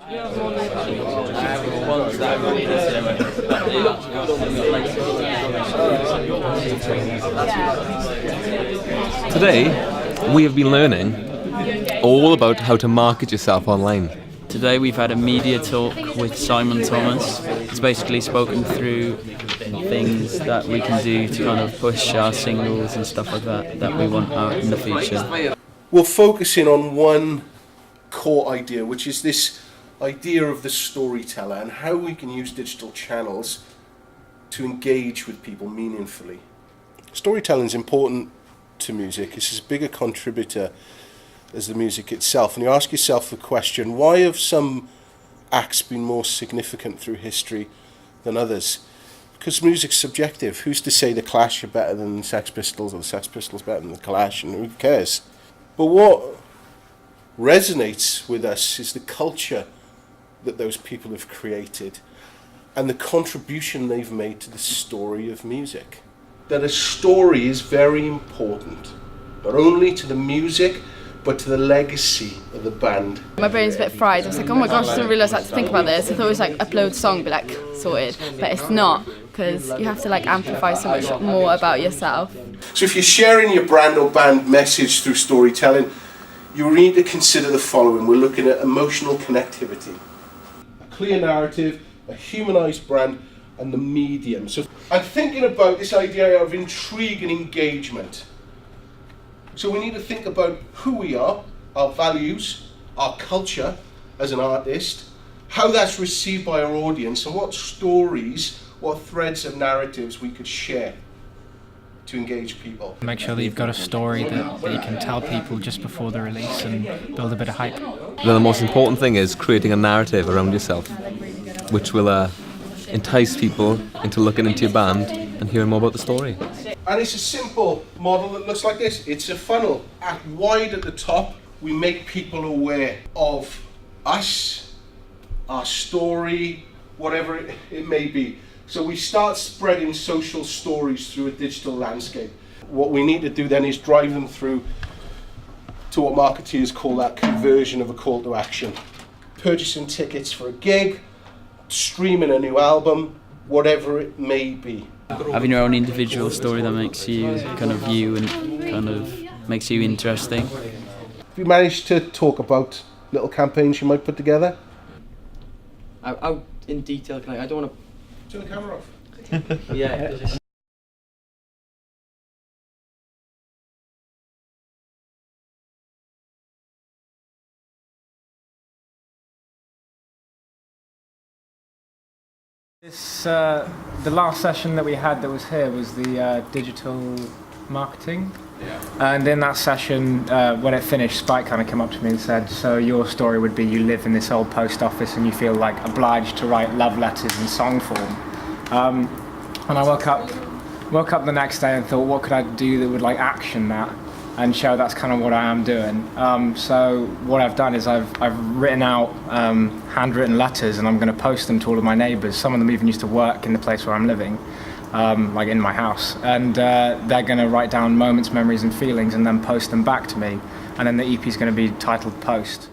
Today, we have been learning all about how to market yourself online. Today we've had a media talk with Simon Thomas. He's basically spoken through things that we can do to kind of push our singles and stuff like that we want out in the future. We're focusing on one core idea, which is this idea of the storyteller and how we can use digital channels to engage with people meaningfully. Storytelling is important to music. It's as big a contributor as the music itself. And you ask yourself the question, why have some acts been more significant through history than others? Because music's subjective. Who's to say the Clash are better than the Sex Pistols or the Sex Pistols better than the Clash, and who cares? But what resonates with us is the culture that those people have created and the contribution they've made to the story of music. That a story is very important, not only to the music, but to the legacy of the band. My brain's a bit fried. I was like, oh my gosh, I didn't realise I had to think about this. I thought it was like upload song, be like sorted, but it's not, because you have to like amplify so much more about yourself. So if you're sharing your brand or band message through storytelling, you need to consider the following. We're looking at emotional connectivity, a clear narrative, a humanised brand, and the medium. So I'm thinking about this idea of intrigue and engagement. So we need to think about who we are, our values, our culture as an artist, how that's received by our audience, and what stories, what threads of narratives we could share to engage people. Make sure that you've got a story that you can tell people just before the release and build a bit of hype. Then the most important thing is creating a narrative around yourself, which will entice people into looking into your band and hearing more about the story. And it's a simple model that looks like this. It's a funnel. At wide at the top, we make people aware of us, our story, whatever it may be. So we start spreading social stories through a digital landscape. What we need to do then is drive them through to what marketeers call that conversion of a call to action. Purchasing tickets for a gig, streaming a new album, whatever it may be. Having your own individual story that makes you kind of you and kind of makes you interesting. Have you managed to talk about little campaigns you might put together? Out in detail, I don't want to turn the camera off. Yeah. The last session that we had that was here was the digital marketing. Yeah. And in that session, when it finished, Spike kind of came up to me and said, so your story would be you live in this old post office and you feel like obliged to write love letters in song form. And I woke up the next day and thought, what could I do that would like action that and show that's kind of what I am doing. So what I've done is I've written out handwritten letters and I'm going to post them to all of my neighbours. Some of them even used to work in the place where I'm living, like in my house. And they're going to write down moments, memories and feelings and then post them back to me. And then the EP is going to be titled Post.